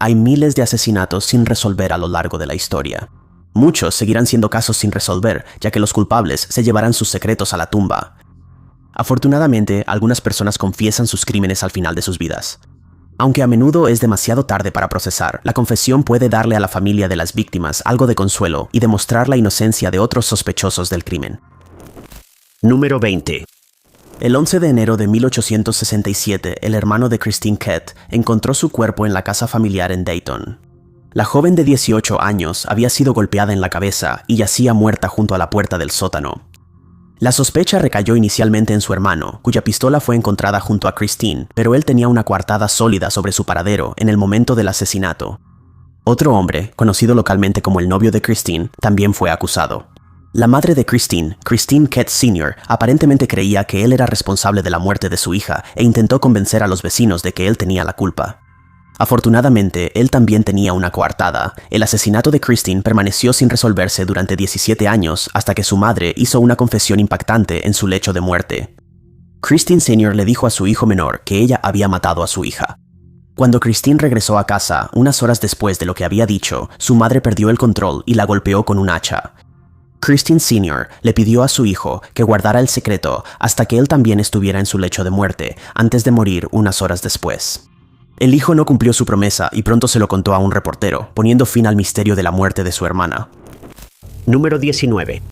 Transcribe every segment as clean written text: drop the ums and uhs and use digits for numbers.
hay miles de asesinatos sin resolver a lo largo de la historia. Muchos seguirán siendo casos sin resolver, ya que los culpables se llevarán sus secretos a la tumba. Afortunadamente, algunas personas confiesan sus crímenes al final de sus vidas. Aunque a menudo es demasiado tarde para procesar, la confesión puede darle a la familia de las víctimas algo de consuelo y demostrar la inocencia de otros sospechosos del crimen. Número 20. El 11 de enero de 1867, el hermano de Christine Kett encontró su cuerpo en la casa familiar en Dayton. La joven de 18 años había sido golpeada en la cabeza y yacía muerta junto a la puerta del sótano. La sospecha recayó inicialmente en su hermano, cuya pistola fue encontrada junto a Christine, pero él tenía una coartada sólida sobre su paradero en el momento del asesinato. Otro hombre, conocido localmente como el novio de Christine, también fue acusado. La madre de Christine, Christine Kett Sr., aparentemente creía que él era responsable de la muerte de su hija e intentó convencer a los vecinos de que él tenía la culpa. Afortunadamente, él también tenía una coartada. El asesinato de Christine permaneció sin resolverse durante 17 años hasta que su madre hizo una confesión impactante en su lecho de muerte. Christine Sr. le dijo a su hijo menor que ella había matado a su hija. Cuando Christine regresó a casa, unas horas después de lo que había dicho, su madre perdió el control y la golpeó con un hacha. Christine Sr. le pidió a su hijo que guardara el secreto hasta que él también estuviera en su lecho de muerte, antes de morir unas horas después. El hijo no cumplió su promesa y pronto se lo contó a un reportero, poniendo fin al misterio de la muerte de su hermana. Número 19.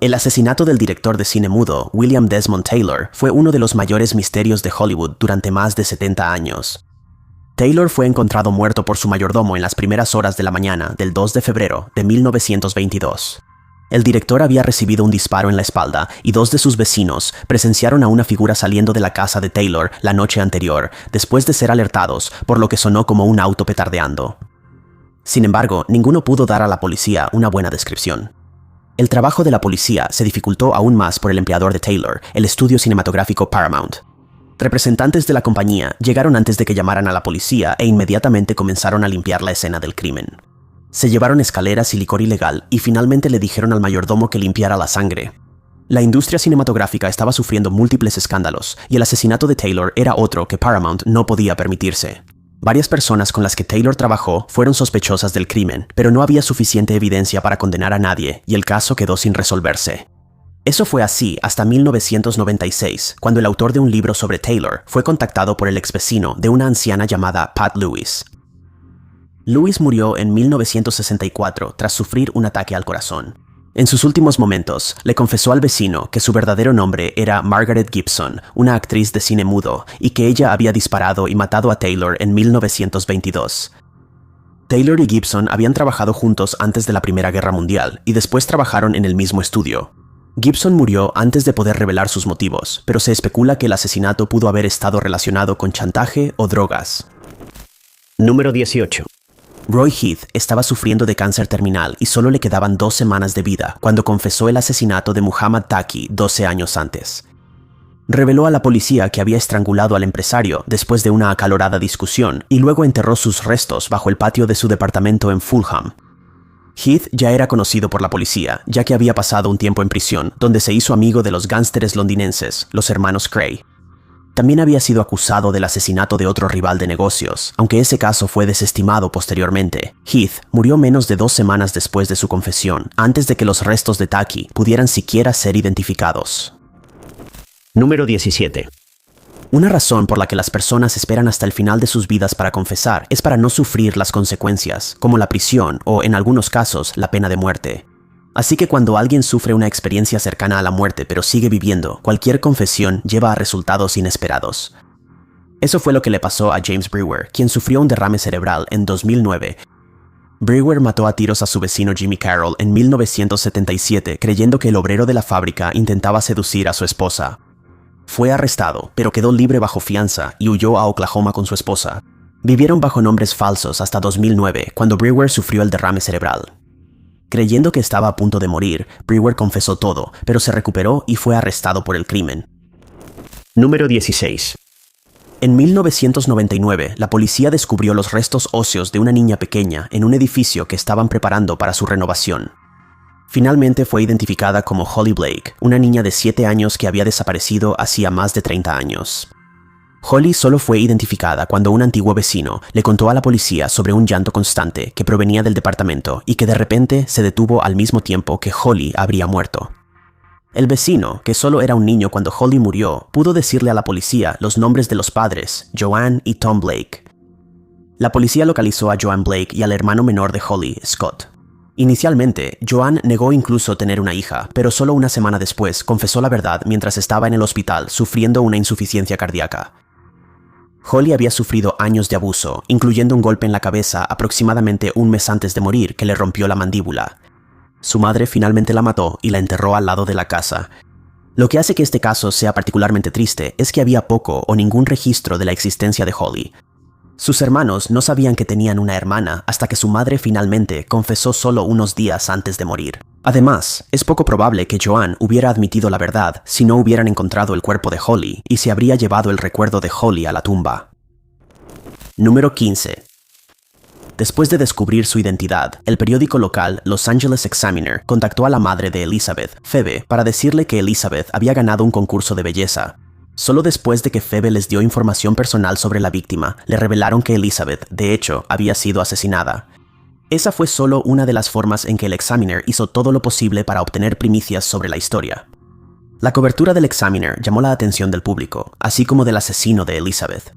El asesinato del director de cine mudo, William Desmond Taylor, fue uno de los mayores misterios de Hollywood durante más de 70 años. Taylor fue encontrado muerto por su mayordomo en las primeras horas de la mañana del 2 de febrero de 1922. El director había recibido un disparo en la espalda y dos de sus vecinos presenciaron a una figura saliendo de la casa de Taylor la noche anterior, después de ser alertados por lo que sonó como un auto petardeando. Sin embargo, ninguno pudo dar a la policía una buena descripción. El trabajo de la policía se dificultó aún más por el empleador de Taylor, el estudio cinematográfico Paramount. Representantes de la compañía llegaron antes de que llamaran a la policía e inmediatamente comenzaron a limpiar la escena del crimen. Se llevaron escaleras y licor ilegal y finalmente le dijeron al mayordomo que limpiara la sangre. La industria cinematográfica estaba sufriendo múltiples escándalos y el asesinato de Taylor era otro que Paramount no podía permitirse. Varias personas con las que Taylor trabajó fueron sospechosas del crimen, pero no había suficiente evidencia para condenar a nadie y el caso quedó sin resolverse. Eso fue así hasta 1996, cuando el autor de un libro sobre Taylor fue contactado por el exvecino de una anciana llamada Pat Lewis. Lewis murió en 1964 tras sufrir un ataque al corazón. En sus últimos momentos, le confesó al vecino que su verdadero nombre era Margaret Gibson, una actriz de cine mudo, y que ella había disparado y matado a Taylor en 1922. Taylor y Gibson habían trabajado juntos antes de la Primera Guerra Mundial y después trabajaron en el mismo estudio. Gibson murió antes de poder revelar sus motivos, pero se especula que el asesinato pudo haber estado relacionado con chantaje o drogas. Número 18. Roy Heath estaba sufriendo de cáncer terminal y solo le quedaban 2 semanas de vida cuando confesó el asesinato de Muhammad Taqi 12 años antes. Reveló a la policía que había estrangulado al empresario después de una acalorada discusión y luego enterró sus restos bajo el patio de su departamento en Fulham. Heath ya era conocido por la policía, ya que había pasado un tiempo en prisión, donde se hizo amigo de los gánsteres londinenses, los hermanos Cray. También había sido acusado del asesinato de otro rival de negocios, aunque ese caso fue desestimado posteriormente. Heath murió menos de 2 semanas después de su confesión, antes de que los restos de Taqi pudieran siquiera ser identificados. Número 17. Una razón por la que las personas esperan hasta el final de sus vidas para confesar es para no sufrir las consecuencias, como la prisión o, en algunos casos, la pena de muerte. Así que cuando alguien sufre una experiencia cercana a la muerte pero sigue viviendo, cualquier confesión lleva a resultados inesperados. Eso fue lo que le pasó a James Brewer, quien sufrió un derrame cerebral en 2009. Brewer mató a tiros a su vecino Jimmy Carroll en 1977, creyendo que el obrero de la fábrica intentaba seducir a su esposa. Fue arrestado, pero quedó libre bajo fianza y huyó a Oklahoma con su esposa. Vivieron bajo nombres falsos hasta 2009, cuando Brewer sufrió el derrame cerebral. Creyendo que estaba a punto de morir, Brewer confesó todo, pero se recuperó y fue arrestado por el crimen. Número 16. En 1999, la policía descubrió los restos óseos de una niña pequeña en un edificio que estaban preparando para su renovación. Finalmente fue identificada como Holly Blake, una niña de 7 años que había desaparecido hacía más de 30 años. Holly solo fue identificada cuando un antiguo vecino le contó a la policía sobre un llanto constante que provenía del departamento y que de repente se detuvo al mismo tiempo que Holly habría muerto. El vecino, que solo era un niño cuando Holly murió, pudo decirle a la policía los nombres de los padres, Joanne y Tom Blake. La policía localizó a Joanne Blake y al hermano menor de Holly, Scott. Inicialmente, Joanne negó incluso tener una hija, pero solo una semana después confesó la verdad mientras estaba en el hospital sufriendo una insuficiencia cardíaca. Holly había sufrido años de abuso, incluyendo un golpe en la cabeza aproximadamente un mes antes de morir que le rompió la mandíbula. Su madre finalmente la mató y la enterró al lado de la casa. Lo que hace que este caso sea particularmente triste es que había poco o ningún registro de la existencia de Holly. Sus hermanos no sabían que tenían una hermana hasta que su madre finalmente confesó solo unos días antes de morir. Además, es poco probable que Joanne hubiera admitido la verdad si no hubieran encontrado el cuerpo de Holly y se habría llevado el recuerdo de Holly a la tumba. Número 15. Después de descubrir su identidad, el periódico local Los Angeles Examiner contactó a la madre de Elizabeth, Phoebe, para decirle que Elizabeth había ganado un concurso de belleza. Solo después de que Phoebe les dio información personal sobre la víctima, le revelaron que Elizabeth, de hecho, había sido asesinada. Esa fue solo una de las formas en que el Examiner hizo todo lo posible para obtener primicias sobre la historia. La cobertura del Examiner llamó la atención del público, así como del asesino de Elizabeth.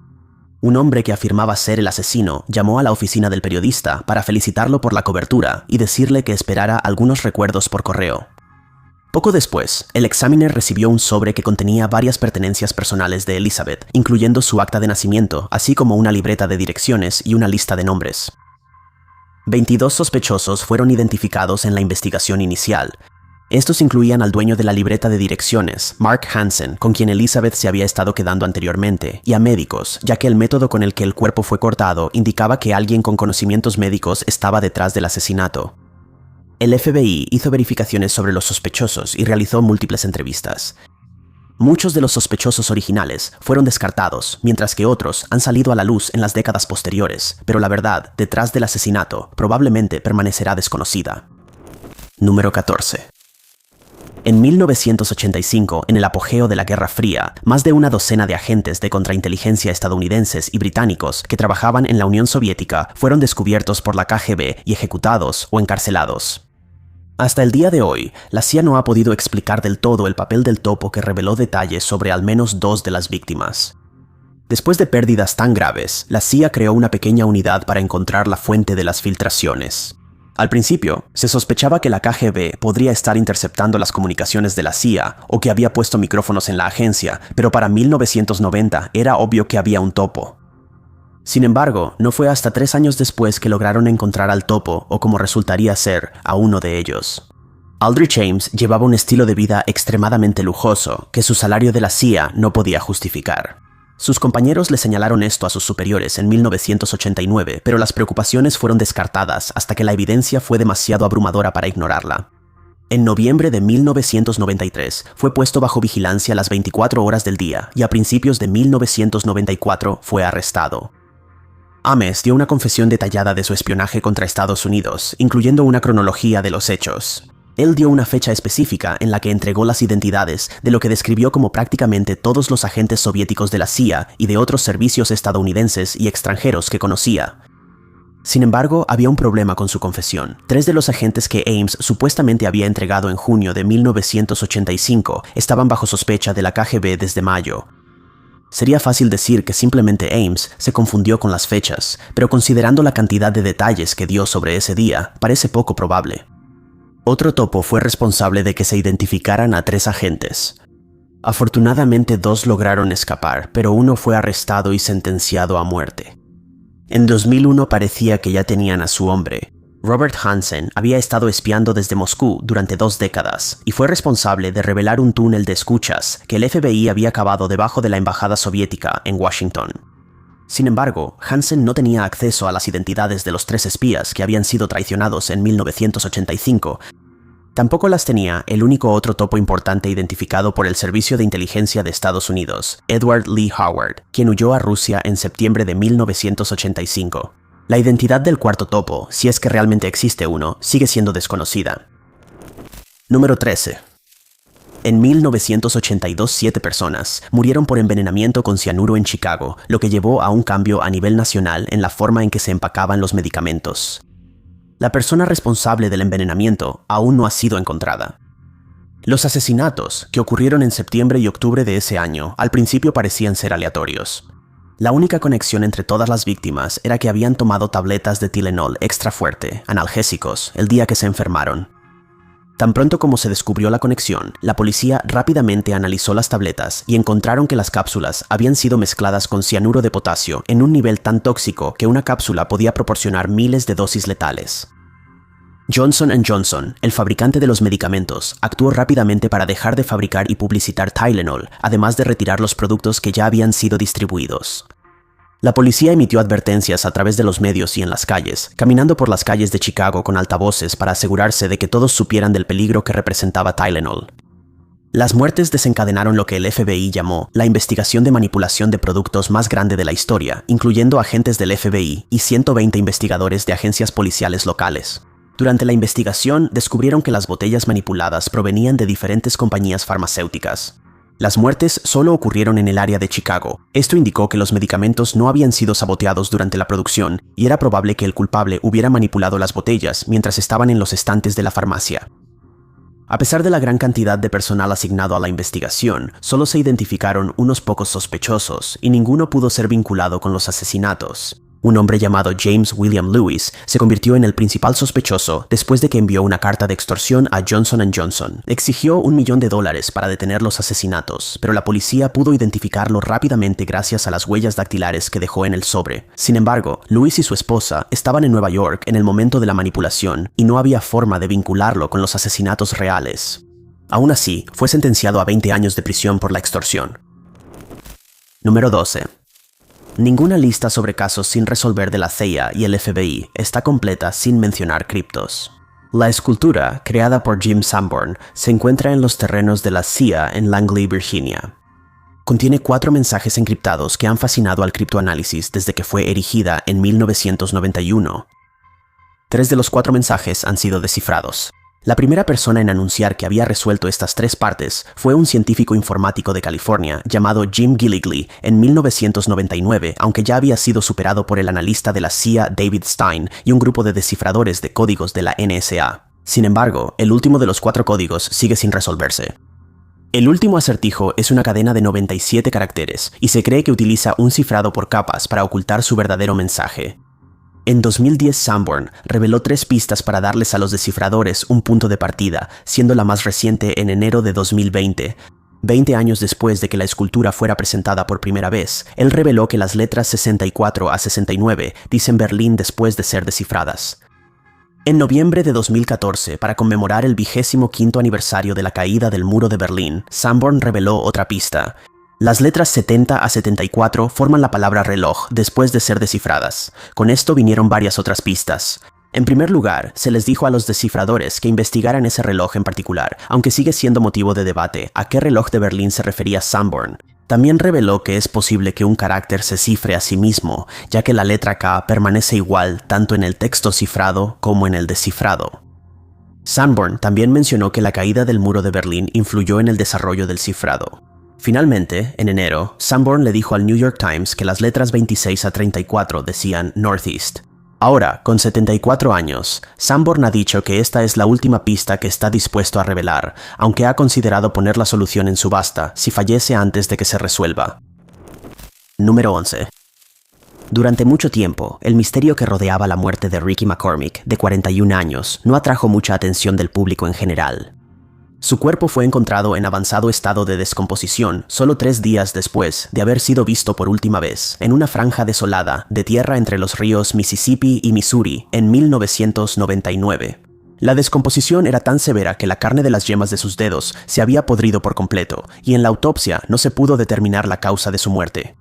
Un hombre que afirmaba ser el asesino llamó a la oficina del periodista para felicitarlo por la cobertura y decirle que esperara algunos recuerdos por correo. Poco después, el Examiner recibió un sobre que contenía varias pertenencias personales de Elizabeth, incluyendo su acta de nacimiento, así como una libreta de direcciones y una lista de nombres. 22 sospechosos fueron identificados en la investigación inicial. Estos incluían al dueño de la libreta de direcciones, Mark Hansen, con quien Elizabeth se había estado quedando anteriormente, y a médicos, ya que el método con el que el cuerpo fue cortado indicaba que alguien con conocimientos médicos estaba detrás del asesinato. El FBI hizo verificaciones sobre los sospechosos y realizó múltiples entrevistas. Muchos de los sospechosos originales fueron descartados, mientras que otros han salido a la luz en las décadas posteriores, pero la verdad detrás del asesinato probablemente permanecerá desconocida. Número 14. En 1985, en el apogeo de la Guerra Fría, más de una docena de agentes de contrainteligencia estadounidenses y británicos que trabajaban en la Unión Soviética fueron descubiertos por la KGB y ejecutados o encarcelados. Hasta el día de hoy, la CIA no ha podido explicar del todo el papel del topo que reveló detalles sobre al menos 2 de las víctimas. Después de pérdidas tan graves, la CIA creó una pequeña unidad para encontrar la fuente de las filtraciones. Al principio, se sospechaba que la KGB podría estar interceptando las comunicaciones de la CIA o que había puesto micrófonos en la agencia, pero para 1990 era obvio que había un topo. Sin embargo, no fue hasta 3 años después que lograron encontrar al topo, o como resultaría ser, a uno de ellos. Aldrich Ames llevaba un estilo de vida extremadamente lujoso que su salario de la CIA no podía justificar. Sus compañeros le señalaron esto a sus superiores en 1989, pero las preocupaciones fueron descartadas hasta que la evidencia fue demasiado abrumadora para ignorarla. En noviembre de 1993 fue puesto bajo vigilancia las 24 horas del día y a principios de 1994 fue arrestado. Ames dio una confesión detallada de su espionaje contra Estados Unidos, incluyendo una cronología de los hechos. Él dio una fecha específica en la que entregó las identidades de lo que describió como prácticamente todos los agentes soviéticos de la CIA y de otros servicios estadounidenses y extranjeros que conocía. Sin embargo, había un problema con su confesión. 3 de los agentes que Ames supuestamente había entregado en junio de 1985 estaban bajo sospecha de la KGB desde mayo. Sería fácil decir que simplemente Ames se confundió con las fechas, pero considerando la cantidad de detalles que dio sobre ese día, parece poco probable. Otro topo fue responsable de que se identificaran a 3 agentes. Afortunadamente 2 lograron escapar, pero uno fue arrestado y sentenciado a muerte. En 2001 parecía que ya tenían a su hombre. Robert Hansen había estado espiando desde Moscú durante 2 décadas y fue responsable de revelar un túnel de escuchas que el FBI había cavado debajo de la embajada soviética en Washington. Sin embargo, Hansen no tenía acceso a las identidades de los 3 espías que habían sido traicionados en 1985. Tampoco las tenía el único otro topo importante identificado por el Servicio de Inteligencia de Estados Unidos, Edward Lee Howard, quien huyó a Rusia en septiembre de 1985. La identidad del cuarto topo, si es que realmente existe uno, sigue siendo desconocida. Número 13. En 1982, 7 personas murieron por envenenamiento con cianuro en Chicago, lo que llevó a un cambio a nivel nacional en la forma en que se empacaban los medicamentos. La persona responsable del envenenamiento aún no ha sido encontrada. Los asesinatos, que ocurrieron en septiembre y octubre de ese año, al principio parecían ser aleatorios. La única conexión entre todas las víctimas era que habían tomado tabletas de Tylenol extra fuerte, analgésicos, el día que se enfermaron. Tan pronto como se descubrió la conexión, la policía rápidamente analizó las tabletas y encontraron que las cápsulas habían sido mezcladas con cianuro de potasio en un nivel tan tóxico que una cápsula podía proporcionar miles de dosis letales. Johnson & Johnson, el fabricante de los medicamentos, actuó rápidamente para dejar de fabricar y publicitar Tylenol, además de retirar los productos que ya habían sido distribuidos. La policía emitió advertencias a través de los medios y en las calles, caminando por las calles de Chicago con altavoces para asegurarse de que todos supieran del peligro que representaba Tylenol. Las muertes desencadenaron lo que el FBI llamó la investigación de manipulación de productos más grande de la historia, incluyendo agentes del FBI y 120 investigadores de agencias policiales locales. Durante la investigación, descubrieron que las botellas manipuladas provenían de diferentes compañías farmacéuticas. Las muertes solo ocurrieron en el área de Chicago. Esto indicó que los medicamentos no habían sido saboteados durante la producción y era probable que el culpable hubiera manipulado las botellas mientras estaban en los estantes de la farmacia. A pesar de la gran cantidad de personal asignado a la investigación, solo se identificaron unos pocos sospechosos y ninguno pudo ser vinculado con los asesinatos. Un hombre llamado James William Lewis se convirtió en el principal sospechoso después de que envió una carta de extorsión a Johnson & Johnson. Exigió $1 millón para detener los asesinatos, pero la policía pudo identificarlo rápidamente gracias a las huellas dactilares que dejó en el sobre. Sin embargo, Lewis y su esposa estaban en Nueva York en el momento de la manipulación y no había forma de vincularlo con los asesinatos reales. Aún así, fue sentenciado a 20 años de prisión por la extorsión. Número 12. Ninguna lista sobre casos sin resolver de la CIA y el FBI está completa sin mencionar criptos. La escultura, creada por Jim Sanborn, se encuentra en los terrenos de la CIA en Langley, Virginia. Contiene 4 mensajes encriptados que han fascinado al criptoanálisis desde que fue erigida en 1991. 3 de los 4 mensajes han sido descifrados. La primera persona en anunciar que había resuelto estas 3 partes fue un científico informático de California llamado Jim Gilligley en 1999, aunque ya había sido superado por el analista de la CIA David Stein y un grupo de descifradores de códigos de la NSA. Sin embargo, el último de los 4 códigos sigue sin resolverse. El último acertijo es una cadena de 97 caracteres y se cree que utiliza un cifrado por capas para ocultar su verdadero mensaje. En 2010, Sanborn reveló 3 pistas para darles a los descifradores un punto de partida, siendo la más reciente en enero de 2020. 20 años después de que la escultura fuera presentada por primera vez, él reveló que las letras 64 a 69 dicen Berlín después de ser descifradas. En noviembre de 2014, para conmemorar el 25º aniversario de la caída del muro de Berlín, Sanborn reveló otra pista. Las letras 70 a 74 forman la palabra reloj después de ser descifradas. Con esto vinieron varias otras pistas. En primer lugar, se les dijo a los descifradores que investigaran ese reloj en particular, aunque sigue siendo motivo de debate a qué reloj de Berlín se refería Sanborn. También reveló que es posible que un carácter se cifre a sí mismo, ya que la letra K permanece igual tanto en el texto cifrado como en el descifrado. Sanborn también mencionó que la caída del muro de Berlín influyó en el desarrollo del cifrado. Finalmente, en enero, Sanborn le dijo al New York Times que las letras 26 a 34 decían Northeast. Ahora, con 74 años, Sanborn ha dicho que esta es la última pista que está dispuesto a revelar, aunque ha considerado poner la solución en subasta si fallece antes de que se resuelva. Número 11. Durante mucho tiempo, el misterio que rodeaba la muerte de Ricky McCormick, de 41 años, no atrajo mucha atención del público en general. Su cuerpo fue encontrado en avanzado estado de descomposición solo 3 días después de haber sido visto por última vez en una franja desolada de tierra entre los ríos Mississippi y Missouri en 1999. La descomposición era tan severa que la carne de las yemas de sus dedos se había podrido por completo y en la autopsia no se pudo determinar la causa de su muerte.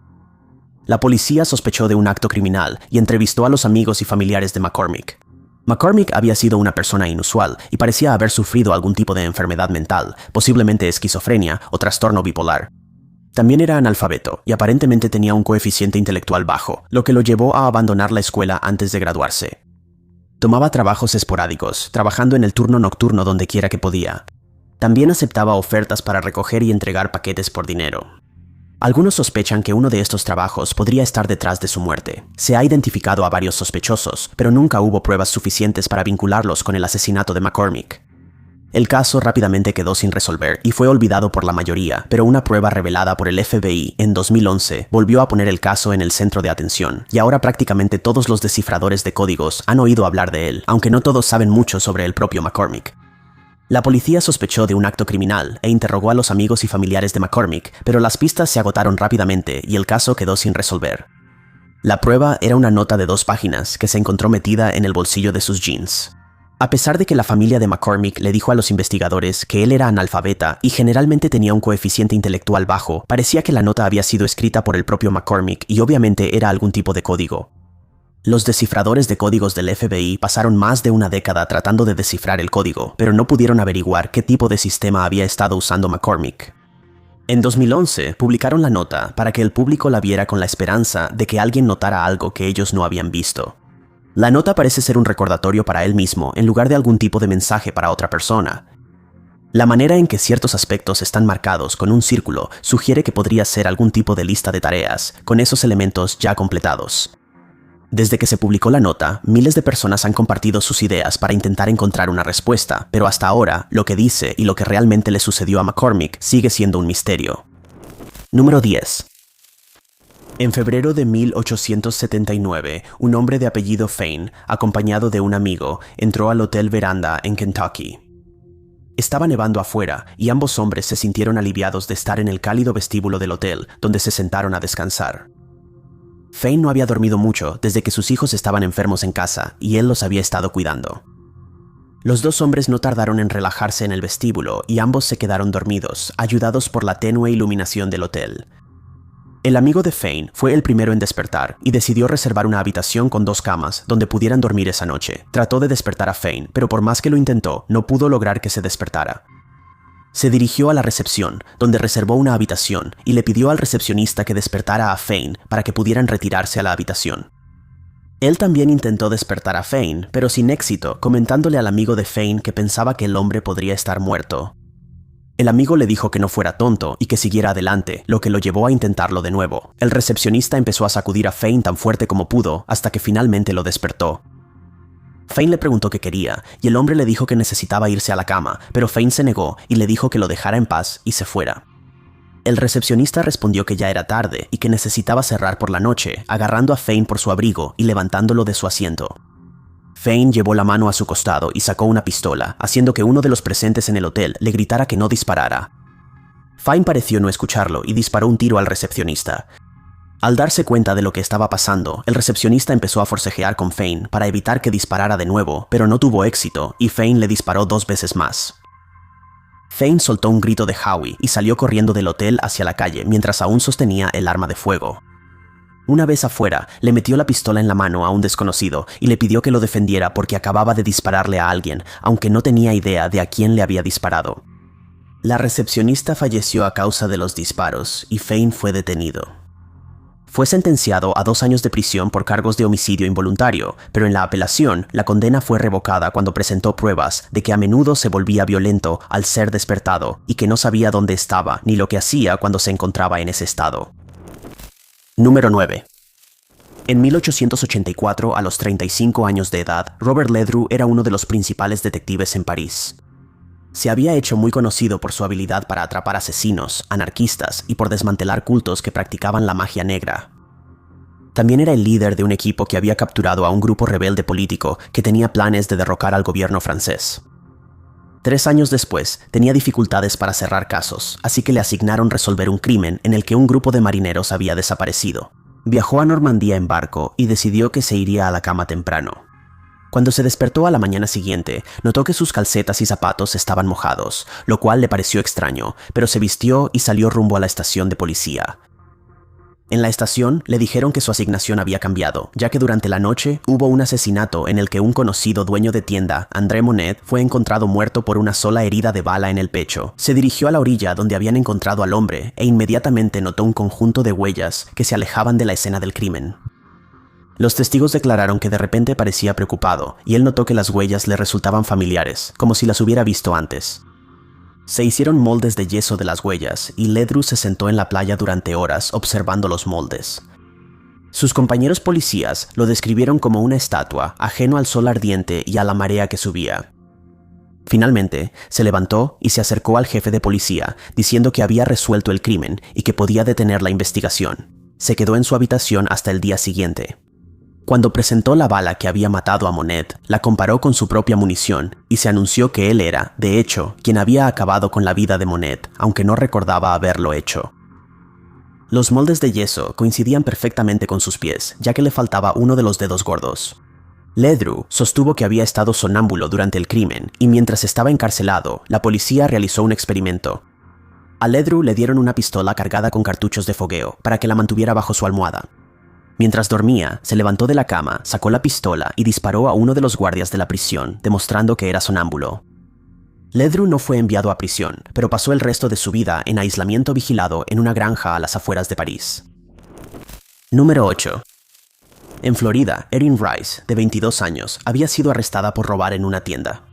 La policía sospechó de un acto criminal y entrevistó a los amigos y familiares de McCormick. McCormick había sido una persona inusual y parecía haber sufrido algún tipo de enfermedad mental, posiblemente esquizofrenia o trastorno bipolar. También era analfabeto y aparentemente tenía un coeficiente intelectual bajo, lo que lo llevó a abandonar la escuela antes de graduarse. Tomaba trabajos esporádicos, trabajando en el turno nocturno donde quiera que podía. También aceptaba ofertas para recoger y entregar paquetes por dinero. Algunos sospechan que uno de estos trabajos podría estar detrás de su muerte. Se ha identificado a varios sospechosos, pero nunca hubo pruebas suficientes para vincularlos con el asesinato de McCormick. El caso rápidamente quedó sin resolver y fue olvidado por la mayoría, pero una prueba revelada por el FBI en 2011 volvió a poner el caso en el centro de atención, y ahora prácticamente todos los descifradores de códigos han oído hablar de él, aunque no todos saben mucho sobre el propio McCormick. La policía sospechó de un acto criminal e interrogó a los amigos y familiares de McCormick, pero las pistas se agotaron rápidamente y el caso quedó sin resolver. La prueba era una nota de 2 páginas que se encontró metida en el bolsillo de sus jeans. A pesar de que la familia de McCormick le dijo a los investigadores que él era analfabeta y generalmente tenía un coeficiente intelectual bajo, parecía que la nota había sido escrita por el propio McCormick y obviamente era algún tipo de código. Los descifradores de códigos del FBI pasaron más de una década tratando de descifrar el código, pero no pudieron averiguar qué tipo de sistema había estado usando McCormick. En 2011 publicaron la nota para que el público la viera con la esperanza de que alguien notara algo que ellos no habían visto. La nota parece ser un recordatorio para él mismo en lugar de algún tipo de mensaje para otra persona. La manera en que ciertos aspectos están marcados con un círculo sugiere que podría ser algún tipo de lista de tareas, con esos elementos ya completados. Desde que se publicó la nota, miles de personas han compartido sus ideas para intentar encontrar una respuesta, pero hasta ahora, lo que dice y lo que realmente le sucedió a McCormick sigue siendo un misterio. Número 10. En febrero de 1879, un hombre de apellido Fane, acompañado de un amigo, entró al Hotel Veranda en Kentucky. Estaba nevando afuera y ambos hombres se sintieron aliviados de estar en el cálido vestíbulo del hotel, donde se sentaron a descansar. Fane no había dormido mucho desde que sus hijos estaban enfermos en casa y él los había estado cuidando. Los 2 hombres no tardaron en relajarse en el vestíbulo y ambos se quedaron dormidos, ayudados por la tenue iluminación del hotel. El amigo de Fane fue el primero en despertar y decidió reservar una habitación con 2 camas donde pudieran dormir esa noche. Trató de despertar a Fane, pero por más que lo intentó, no pudo lograr que se despertara. Se dirigió a la recepción, donde reservó una habitación y le pidió al recepcionista que despertara a Fane para que pudieran retirarse a la habitación. Él también intentó despertar a Fane, pero sin éxito, comentándole al amigo de Fane que pensaba que el hombre podría estar muerto. El amigo le dijo que no fuera tonto y que siguiera adelante, lo que lo llevó a intentarlo de nuevo. El recepcionista empezó a sacudir a Fane tan fuerte como pudo, hasta que finalmente lo despertó. Fane le preguntó qué quería, y el hombre le dijo que necesitaba irse a la cama, pero Fane se negó y le dijo que lo dejara en paz y se fuera. El recepcionista respondió que ya era tarde y que necesitaba cerrar por la noche, agarrando a Fane por su abrigo y levantándolo de su asiento. Fane llevó la mano a su costado y sacó una pistola, haciendo que uno de los presentes en el hotel le gritara que no disparara. Fane pareció no escucharlo y disparó un tiro al recepcionista. Al darse cuenta de lo que estaba pasando, el recepcionista empezó a forcejear con Fane para evitar que disparara de nuevo, pero no tuvo éxito y Fane le disparó 2 veces más. Fane soltó un grito de Howie y salió corriendo del hotel hacia la calle mientras aún sostenía el arma de fuego. Una vez afuera, le metió la pistola en la mano a un desconocido y le pidió que lo defendiera porque acababa de dispararle a alguien, aunque no tenía idea de a quién le había disparado. La recepcionista falleció a causa de los disparos y Fane fue detenido. Fue sentenciado a 2 años de prisión por cargos de homicidio involuntario, pero en la apelación, la condena fue revocada cuando presentó pruebas de que a menudo se volvía violento al ser despertado y que no sabía dónde estaba ni lo que hacía cuando se encontraba en ese estado. Número 9. En 1884, a los 35 años de edad, Robert Ledru era uno de los principales detectives en París. Se había hecho muy conocido por su habilidad para atrapar asesinos, anarquistas y por desmantelar cultos que practicaban la magia negra. También era el líder de un equipo que había capturado a un grupo rebelde político que tenía planes de derrocar al gobierno francés. 3 años después, tenía dificultades para cerrar casos, así que le asignaron resolver un crimen en el que un grupo de marineros había desaparecido. Viajó a Normandía en barco y decidió que se iría a la cama temprano. Cuando se despertó a la mañana siguiente, notó que sus calcetas y zapatos estaban mojados, lo cual le pareció extraño, pero se vistió y salió rumbo a la estación de policía. En la estación le dijeron que su asignación había cambiado, ya que durante la noche hubo un asesinato en el que un conocido dueño de tienda, André Monet, fue encontrado muerto por una sola herida de bala en el pecho. Se dirigió a la orilla donde habían encontrado al hombre e inmediatamente notó un conjunto de huellas que se alejaban de la escena del crimen. Los testigos declararon que de repente parecía preocupado y él notó que las huellas le resultaban familiares, como si las hubiera visto antes. Se hicieron moldes de yeso de las huellas y Ledru se sentó en la playa durante horas observando los moldes. Sus compañeros policías lo describieron como una estatua, ajeno al sol ardiente y a la marea que subía. Finalmente, se levantó y se acercó al jefe de policía, diciendo que había resuelto el crimen y que podía detener la investigación. Se quedó en su habitación hasta el día siguiente. Cuando presentó la bala que había matado a Monet, la comparó con su propia munición y se anunció que él era, de hecho, quien había acabado con la vida de Monet, aunque no recordaba haberlo hecho. Los moldes de yeso coincidían perfectamente con sus pies, ya que le faltaba uno de los dedos gordos. Ledru sostuvo que había estado sonámbulo durante el crimen y mientras estaba encarcelado, la policía realizó un experimento. A Ledru le dieron una pistola cargada con cartuchos de fogueo para que la mantuviera bajo su almohada. Mientras dormía, se levantó de la cama, sacó la pistola y disparó a uno de los guardias de la prisión, demostrando que era sonámbulo. Ledru no fue enviado a prisión, pero pasó el resto de su vida en aislamiento vigilado en una granja a las afueras de París. Número 8. En Florida, Erin Rice, de 22 años, había sido arrestada por robar en una tienda.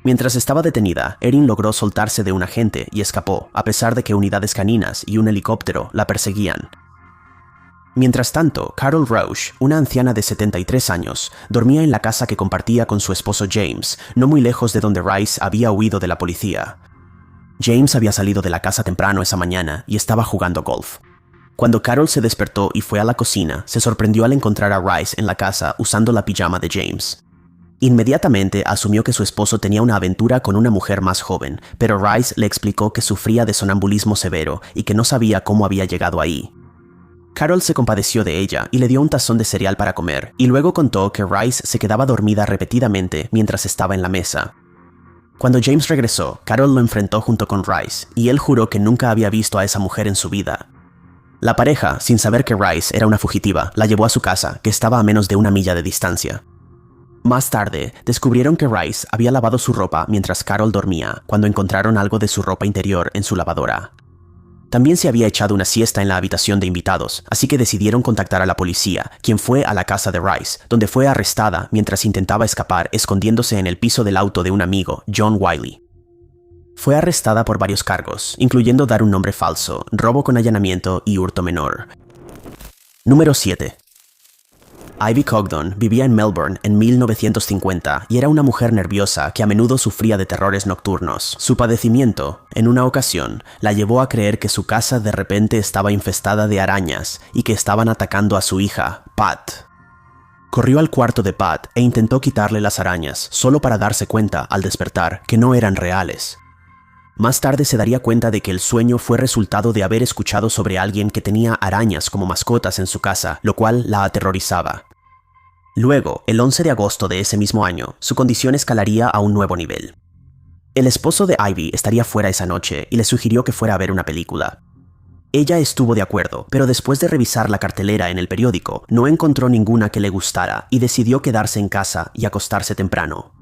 Mientras estaba detenida, Erin logró soltarse de un agente y escapó, a pesar de que unidades caninas y un helicóptero la perseguían. Mientras tanto, Carol Roche, una anciana de 73 años, dormía en la casa que compartía con su esposo James, no muy lejos de donde Rice había huido de la policía. James había salido de la casa temprano esa mañana y estaba jugando golf. Cuando Carol se despertó y fue a la cocina, se sorprendió al encontrar a Rice en la casa usando la pijama de James. Inmediatamente asumió que su esposo tenía una aventura con una mujer más joven, pero Rice le explicó que sufría de sonambulismo severo y que no sabía cómo había llegado ahí. Carol se compadeció de ella y le dio un tazón de cereal para comer, y luego contó que Rice se quedaba dormida repetidamente mientras estaba en la mesa. Cuando James regresó, Carol lo enfrentó junto con Rice, y él juró que nunca había visto a esa mujer en su vida. La pareja, sin saber que Rice era una fugitiva, la llevó a su casa, que estaba a menos de 1 milla de distancia. Más tarde, descubrieron que Rice había lavado su ropa mientras Carol dormía, cuando encontraron algo de su ropa interior en su lavadora. También se había echado una siesta en la habitación de invitados, así que decidieron contactar a la policía, quien fue a la casa de Rice, donde fue arrestada mientras intentaba escapar escondiéndose en el piso del auto de un amigo, John Wiley. Fue arrestada por varios cargos, incluyendo dar un nombre falso, robo con allanamiento y hurto menor. Número 7. Ivy Cogdon vivía en Melbourne en 1950 y era una mujer nerviosa que a menudo sufría de terrores nocturnos. Su padecimiento, en una ocasión, la llevó a creer que su casa de repente estaba infestada de arañas y que estaban atacando a su hija, Pat. Corrió al cuarto de Pat e intentó quitarle las arañas, solo para darse cuenta, al despertar, que no eran reales. Más tarde se daría cuenta de que el sueño fue resultado de haber escuchado sobre alguien que tenía arañas como mascotas en su casa, lo cual la aterrorizaba. Luego, el 11 de agosto de ese mismo año, su condición escalaría a un nuevo nivel. El esposo de Ivy estaría fuera esa noche y le sugirió que fuera a ver una película. Ella estuvo de acuerdo, pero después de revisar la cartelera en el periódico, no encontró ninguna que le gustara y decidió quedarse en casa y acostarse temprano.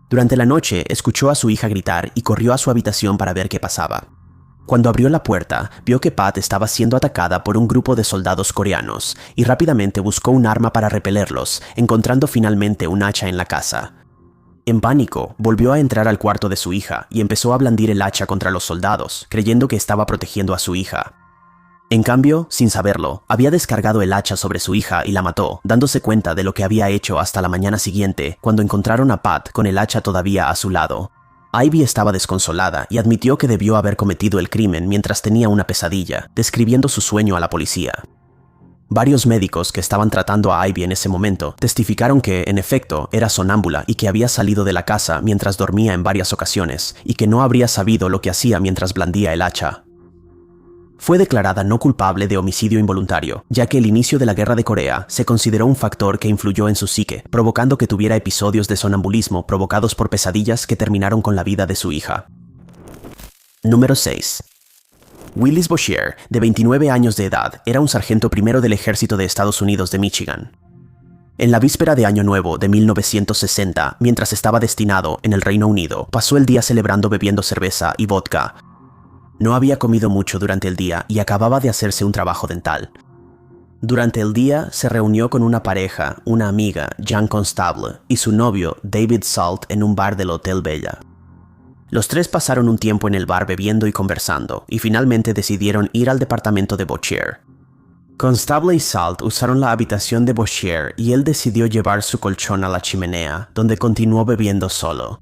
Durante la noche, escuchó a su hija gritar y corrió a su habitación para ver qué pasaba. Cuando abrió la puerta, vio que Pat estaba siendo atacada por un grupo de soldados coreanos y rápidamente buscó un arma para repelerlos, encontrando finalmente un hacha en la casa. En pánico, volvió a entrar al cuarto de su hija y empezó a blandir el hacha contra los soldados, creyendo que estaba protegiendo a su hija. En cambio, sin saberlo, había descargado el hacha sobre su hija y la mató, dándose cuenta de lo que había hecho hasta la mañana siguiente, cuando encontraron a Pat con el hacha todavía a su lado. Ivy estaba desconsolada y admitió que debió haber cometido el crimen mientras tenía una pesadilla, describiendo su sueño a la policía. Varios médicos que estaban tratando a Ivy en ese momento testificaron que, en efecto, era sonámbula y que había salido de la casa mientras dormía en varias ocasiones y que no habría sabido lo que hacía mientras blandía el hacha. Fue declarada no culpable de homicidio involuntario, ya que el inicio de la Guerra de Corea se consideró un factor que influyó en su psique, provocando que tuviera episodios de sonambulismo provocados por pesadillas que terminaron con la vida de su hija. Número 6. Willis Boshier, de 29 años de edad, era un sargento primero del Ejército de Estados Unidos de Michigan. En la víspera de Año Nuevo de 1960, mientras estaba destinado en el Reino Unido, pasó el día celebrando bebiendo cerveza y vodka. No había comido mucho durante el día y acababa de hacerse un trabajo dental. Durante el día se reunió con una pareja, una amiga, Jean Constable, y su novio, David Salt, en un bar del Hotel Bella. Los tres pasaron un tiempo en el bar bebiendo y conversando, y finalmente decidieron ir al departamento de Bouchier. Constable y Salt usaron la habitación de Bouchier y él decidió llevar su colchón a la chimenea, donde continuó bebiendo solo.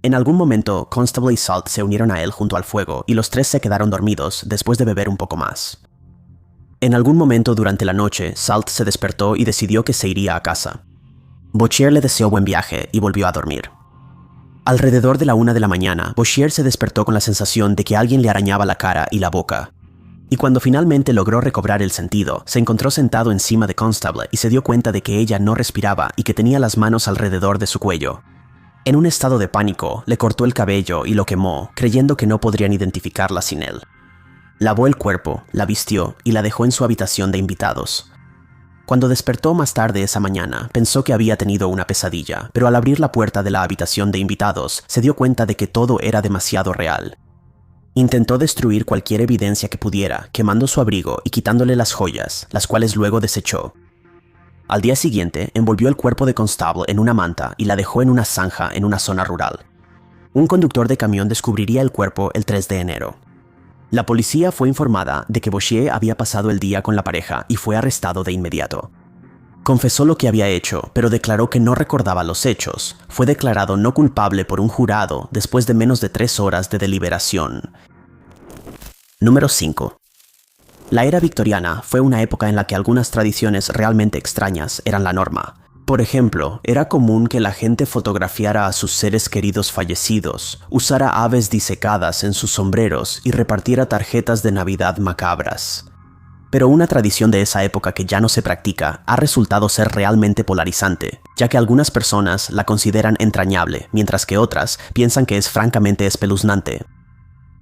En algún momento, Constable y Salt se unieron a él junto al fuego y los tres se quedaron dormidos después de beber un poco más. En algún momento durante la noche, Salt se despertó y decidió que se iría a casa. Bouchier le deseó buen viaje y volvió a dormir. Alrededor de la 1 de la mañana, Bouchier se despertó con la sensación de que alguien le arañaba la cara y la boca. Y cuando finalmente logró recobrar el sentido, se encontró sentado encima de Constable y se dio cuenta de que ella no respiraba y que tenía las manos alrededor de su cuello. En un estado de pánico, le cortó el cabello y lo quemó, creyendo que no podrían identificarla sin él. Lavó el cuerpo, la vistió y la dejó en su habitación de invitados. Cuando despertó más tarde esa mañana, pensó que había tenido una pesadilla, pero al abrir la puerta de la habitación de invitados, se dio cuenta de que todo era demasiado real. Intentó destruir cualquier evidencia que pudiera, quemando su abrigo y quitándole las joyas, las cuales luego desechó. Al día siguiente, envolvió el cuerpo de Constable en una manta y la dejó en una zanja en una zona rural. Un conductor de camión descubriría el cuerpo el 3 de enero. La policía fue informada de que Bouchier había pasado el día con la pareja y fue arrestado de inmediato. Confesó lo que había hecho, pero declaró que no recordaba los hechos. Fue declarado no culpable por un jurado después de menos de 3 horas de deliberación. Número 5. La era victoriana fue una época en la que algunas tradiciones realmente extrañas eran la norma. Por ejemplo, era común que la gente fotografiara a sus seres queridos fallecidos, usara aves disecadas en sus sombreros y repartiera tarjetas de Navidad macabras. Pero una tradición de esa época que ya no se practica ha resultado ser realmente polarizante, ya que algunas personas la consideran entrañable, mientras que otras piensan que es francamente espeluznante.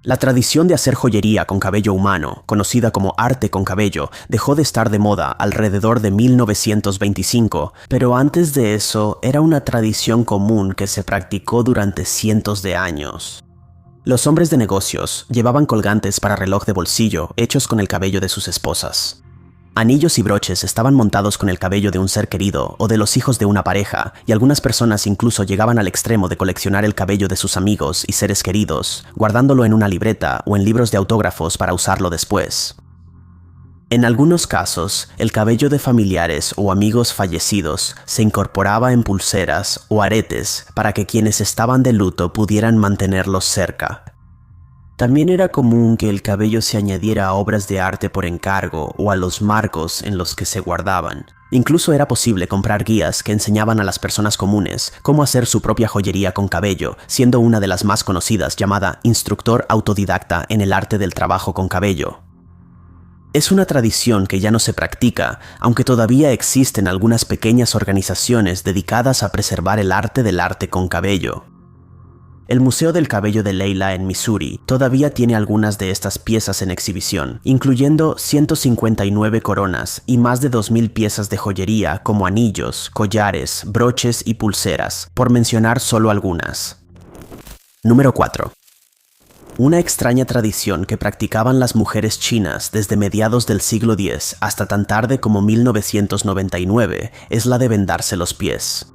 La tradición de hacer joyería con cabello humano, conocida como arte con cabello, dejó de estar de moda alrededor de 1925, pero antes de eso era una tradición común que se practicó durante cientos de años. Los hombres de negocios llevaban colgantes para reloj de bolsillo hechos con el cabello de sus esposas. Anillos y broches estaban montados con el cabello de un ser querido o de los hijos de una pareja, y algunas personas incluso llegaban al extremo de coleccionar el cabello de sus amigos y seres queridos, guardándolo en una libreta o en libros de autógrafos para usarlo después. En algunos casos, el cabello de familiares o amigos fallecidos se incorporaba en pulseras o aretes para que quienes estaban de luto pudieran mantenerlos cerca. También era común que el cabello se añadiera a obras de arte por encargo o a los marcos en los que se guardaban. Incluso era posible comprar guías que enseñaban a las personas comunes cómo hacer su propia joyería con cabello, siendo una de las más conocidas llamada Instructor Autodidacta en el Arte del Trabajo con Cabello. Es una tradición que ya no se practica, aunque todavía existen algunas pequeñas organizaciones dedicadas a preservar el arte del arte con cabello. El Museo del Cabello de Leila en Missouri todavía tiene algunas de estas piezas en exhibición, incluyendo 159 coronas y más de 2,000 piezas de joyería como anillos, collares, broches y pulseras, por mencionar solo algunas. Número 4. Una extraña tradición que practicaban las mujeres chinas desde mediados del siglo X hasta tan tarde como 1999 es la de vendarse los pies.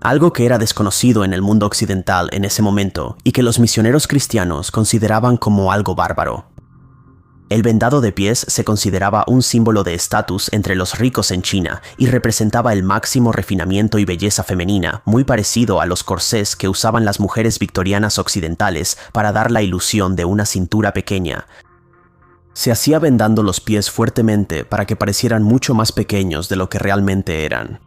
Algo que era desconocido en el mundo occidental en ese momento y que los misioneros cristianos consideraban como algo bárbaro. El vendado de pies se consideraba un símbolo de estatus entre los ricos en China y representaba el máximo refinamiento y belleza femenina, muy parecido a los corsés que usaban las mujeres victorianas occidentales para dar la ilusión de una cintura pequeña. Se hacía vendando los pies fuertemente para que parecieran mucho más pequeños de lo que realmente eran.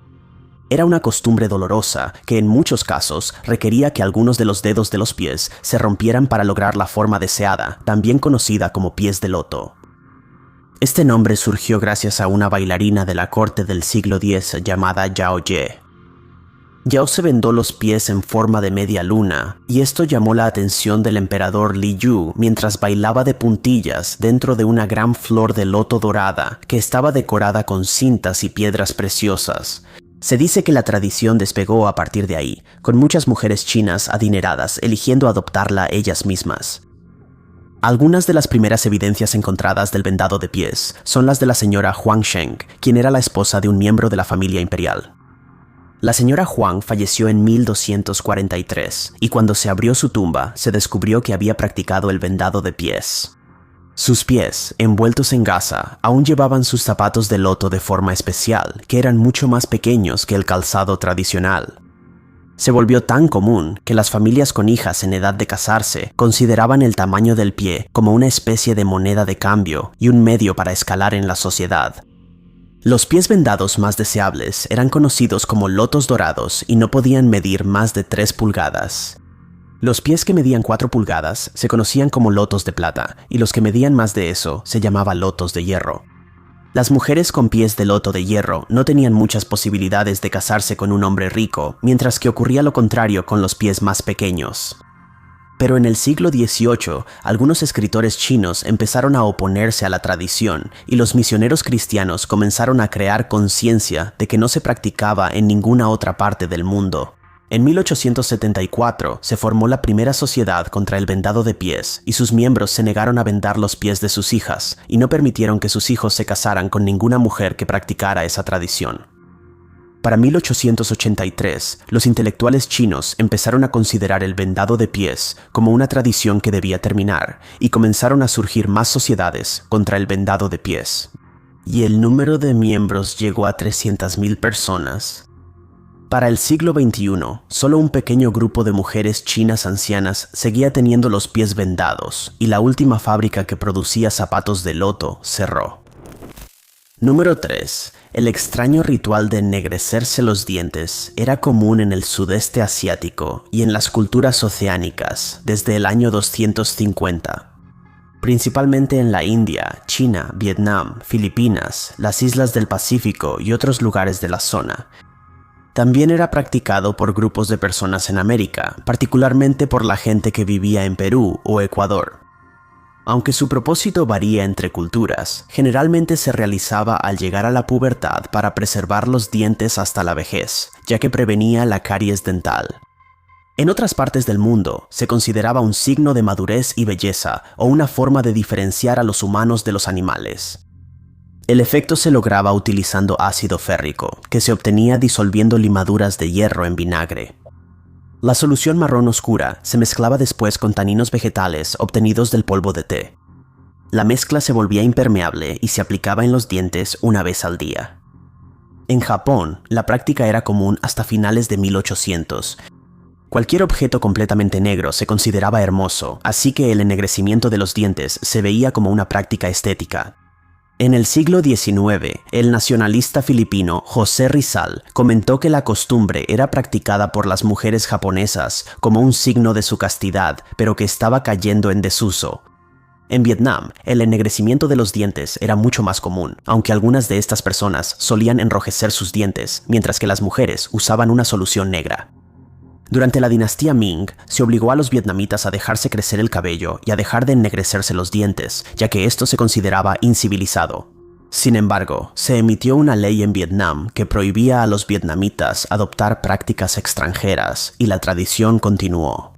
Era una costumbre dolorosa que en muchos casos requería que algunos de los dedos de los pies se rompieran para lograr la forma deseada, también conocida como pies de loto. Este nombre surgió gracias a una bailarina de la corte del siglo X llamada Yao Ye. Yao se vendó los pies en forma de media luna, y esto llamó la atención del emperador Li Yu mientras bailaba de puntillas dentro de una gran flor de loto dorada que estaba decorada con cintas y piedras preciosas. Se dice que la tradición despegó a partir de ahí, con muchas mujeres chinas adineradas eligiendo adoptarla ellas mismas. Algunas de las primeras evidencias encontradas del vendado de pies son las de la señora Huang Sheng, quien era la esposa de un miembro de la familia imperial. La señora Huang falleció en 1243 y cuando se abrió su tumba se descubrió que había practicado el vendado de pies. Sus pies, envueltos en gasa, aún llevaban sus zapatos de loto de forma especial, que eran mucho más pequeños que el calzado tradicional. Se volvió tan común que las familias con hijas en edad de casarse consideraban el tamaño del pie como una especie de moneda de cambio y un medio para escalar en la sociedad. Los pies vendados más deseables eran conocidos como lotos dorados y no podían medir más de 3 pulgadas. Los pies que medían 4 pulgadas se conocían como lotos de plata y los que medían más de eso se llamaba lotos de hierro. Las mujeres con pies de loto de hierro no tenían muchas posibilidades de casarse con un hombre rico, mientras que ocurría lo contrario con los pies más pequeños. Pero en el siglo XVIII, algunos escritores chinos empezaron a oponerse a la tradición y los misioneros cristianos comenzaron a crear conciencia de que no se practicaba en ninguna otra parte del mundo. En 1874 se formó la primera sociedad contra el vendado de pies y sus miembros se negaron a vendar los pies de sus hijas y no permitieron que sus hijos se casaran con ninguna mujer que practicara esa tradición. Para 1883, los intelectuales chinos empezaron a considerar el vendado de pies como una tradición que debía terminar y comenzaron a surgir más sociedades contra el vendado de pies. Y el número de miembros llegó a 300,000 personas. Para el siglo XXI, solo un pequeño grupo de mujeres chinas ancianas seguía teniendo los pies vendados y la última fábrica que producía zapatos de loto cerró. Número 3. El extraño ritual de ennegrecerse los dientes era común en el sudeste asiático y en las culturas oceánicas desde el año 250. Principalmente en la India, China, Vietnam, Filipinas, las islas del Pacífico y otros lugares de la zona. También era practicado por grupos de personas en América, particularmente por la gente que vivía en Perú o Ecuador. Aunque su propósito varía entre culturas, generalmente se realizaba al llegar a la pubertad para preservar los dientes hasta la vejez, ya que prevenía la caries dental. En otras partes del mundo, se consideraba un signo de madurez y belleza o una forma de diferenciar a los humanos de los animales. El efecto se lograba utilizando ácido férrico, que se obtenía disolviendo limaduras de hierro en vinagre. La solución marrón oscura se mezclaba después con taninos vegetales obtenidos del polvo de té. La mezcla se volvía impermeable y se aplicaba en los dientes una vez al día. En Japón, la práctica era común hasta finales de 1800. Cualquier objeto completamente negro se consideraba hermoso, así que el ennegrecimiento de los dientes se veía como una práctica estética. En el siglo XIX, el nacionalista filipino José Rizal comentó que la costumbre era practicada por las mujeres japonesas como un signo de su castidad, pero que estaba cayendo en desuso. En Vietnam, el ennegrecimiento de los dientes era mucho más común, aunque algunas de estas personas solían enrojecer sus dientes, mientras que las mujeres usaban una solución negra. Durante la dinastía Ming, se obligó a los vietnamitas a dejarse crecer el cabello y a dejar de ennegrecerse los dientes, ya que esto se consideraba incivilizado. Sin embargo, se emitió una ley en Vietnam que prohibía a los vietnamitas adoptar prácticas extranjeras, y la tradición continuó.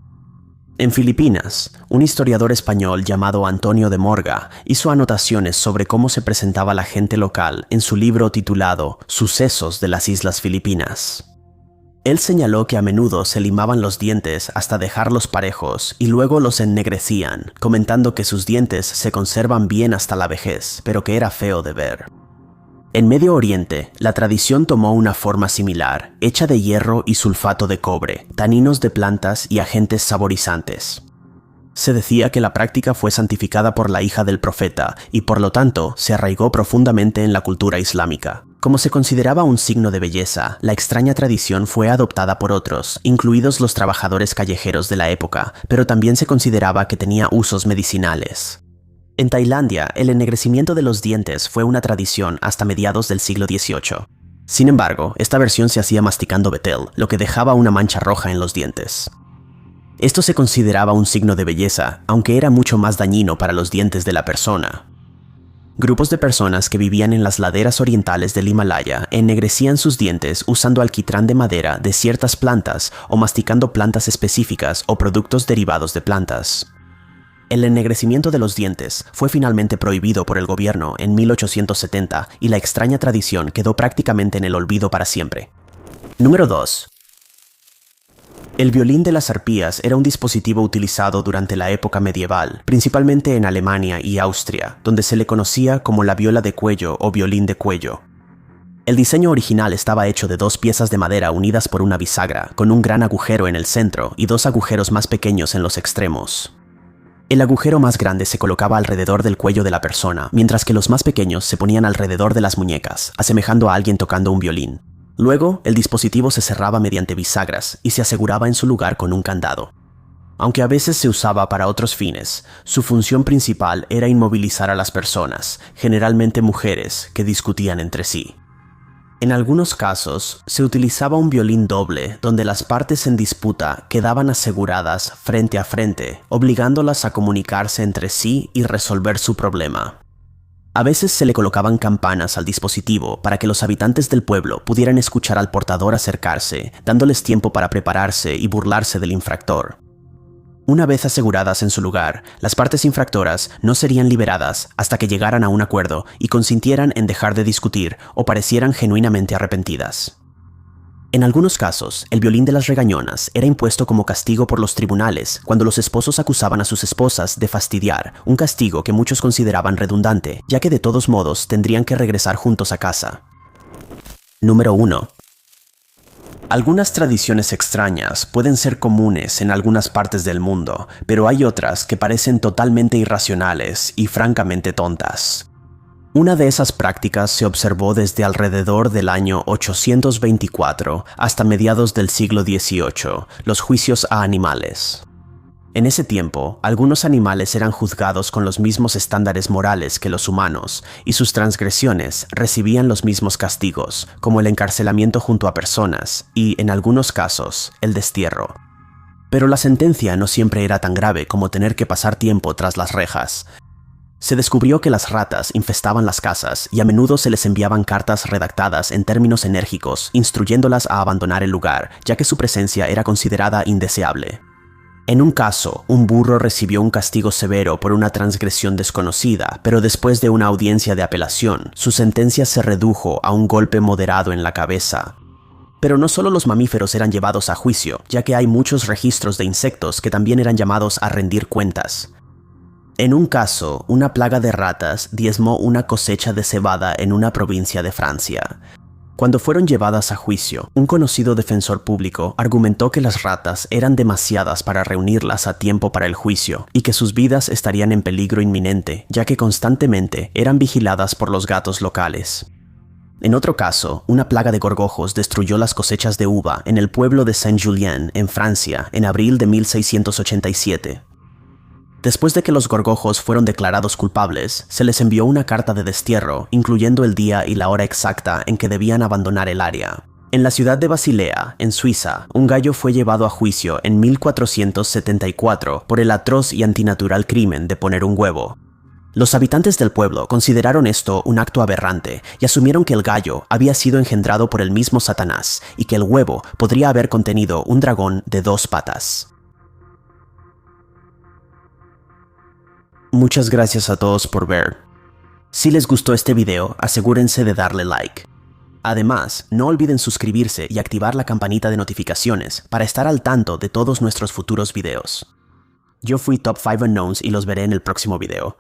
En Filipinas, un historiador español llamado Antonio de Morga hizo anotaciones sobre cómo se presentaba la gente local en su libro titulado Sucesos de las Islas Filipinas. Él señaló que a menudo se limaban los dientes hasta dejarlos parejos y luego los ennegrecían, comentando que sus dientes se conservan bien hasta la vejez, pero que era feo de ver. En Medio Oriente, la tradición tomó una forma similar, hecha de hierro y sulfato de cobre, taninos de plantas y agentes saborizantes. Se decía que la práctica fue santificada por la hija del profeta y por lo tanto se arraigó profundamente en la cultura islámica. Como se consideraba un signo de belleza, la extraña tradición fue adoptada por otros, incluidos los trabajadores callejeros de la época, pero también se consideraba que tenía usos medicinales. En Tailandia, el ennegrecimiento de los dientes fue una tradición hasta mediados del siglo XVIII. Sin embargo, esta versión se hacía masticando betel, lo que dejaba una mancha roja en los dientes. Esto se consideraba un signo de belleza, aunque era mucho más dañino para los dientes de la persona. Grupos de personas que vivían en las laderas orientales del Himalaya ennegrecían sus dientes usando alquitrán de madera de ciertas plantas o masticando plantas específicas o productos derivados de plantas. El ennegrecimiento de los dientes fue finalmente prohibido por el gobierno en 1870 y la extraña tradición quedó prácticamente en el olvido para siempre. Número 2. El violín de las arpías era un dispositivo utilizado durante la época medieval, principalmente en Alemania y Austria, donde se le conocía como la viola de cuello o violín de cuello. El diseño original estaba hecho de 2 piezas de madera unidas por una bisagra, con un gran agujero en el centro y 2 agujeros más pequeños en los extremos. El agujero más grande se colocaba alrededor del cuello de la persona, mientras que los más pequeños se ponían alrededor de las muñecas, asemejando a alguien tocando un violín. Luego, el dispositivo se cerraba mediante bisagras y se aseguraba en su lugar con un candado. Aunque a veces se usaba para otros fines, su función principal era inmovilizar a las personas, generalmente mujeres, que discutían entre sí. En algunos casos, se utilizaba un violín doble, donde las partes en disputa quedaban aseguradas frente a frente, obligándolas a comunicarse entre sí y resolver su problema. A veces se le colocaban campanas al dispositivo para que los habitantes del pueblo pudieran escuchar al portador acercarse, dándoles tiempo para prepararse y burlarse del infractor. Una vez aseguradas en su lugar, las partes infractoras no serían liberadas hasta que llegaran a un acuerdo y consintieran en dejar de discutir o parecieran genuinamente arrepentidas. En algunos casos, el violín de las regañonas era impuesto como castigo por los tribunales cuando los esposos acusaban a sus esposas de fastidiar, un castigo que muchos consideraban redundante, ya que de todos modos tendrían que regresar juntos a casa. Número 1. Algunas tradiciones extrañas pueden ser comunes en algunas partes del mundo, pero hay otras que parecen totalmente irracionales y francamente tontas. Una de esas prácticas se observó desde alrededor del año 824 hasta mediados del siglo XVIII, los juicios a animales. En ese tiempo, algunos animales eran juzgados con los mismos estándares morales que los humanos, y sus transgresiones recibían los mismos castigos, como el encarcelamiento junto a personas y, en algunos casos, el destierro. Pero la sentencia no siempre era tan grave como tener que pasar tiempo tras las rejas. Se descubrió que las ratas infestaban las casas y a menudo se les enviaban cartas redactadas en términos enérgicos, instruyéndolas a abandonar el lugar, ya que su presencia era considerada indeseable. En un caso, un burro recibió un castigo severo por una transgresión desconocida, pero después de una audiencia de apelación, su sentencia se redujo a un golpe moderado en la cabeza. Pero no solo los mamíferos eran llevados a juicio, ya que hay muchos registros de insectos que también eran llamados a rendir cuentas. En un caso, una plaga de ratas diezmó una cosecha de cebada en una provincia de Francia. Cuando fueron llevadas a juicio, un conocido defensor público argumentó que las ratas eran demasiadas para reunirlas a tiempo para el juicio y que sus vidas estarían en peligro inminente, ya que constantemente eran vigiladas por los gatos locales. En otro caso, una plaga de gorgojos destruyó las cosechas de uva en el pueblo de Saint-Julien, en Francia, en abril de 1687. Después de que los gorgojos fueron declarados culpables, se les envió una carta de destierro, incluyendo el día y la hora exacta en que debían abandonar el área. En la ciudad de Basilea, en Suiza, un gallo fue llevado a juicio en 1474 por el atroz y antinatural crimen de poner un huevo. Los habitantes del pueblo consideraron esto un acto aberrante y asumieron que el gallo había sido engendrado por el mismo Satanás y que el huevo podría haber contenido un dragón de 2 patas. Muchas gracias a todos por ver. Si les gustó este video, asegúrense de darle like. Además, no olviden suscribirse y activar la campanita de notificaciones para estar al tanto de todos nuestros futuros videos. Yo fui Top 5 Unknowns y los veré en el próximo video.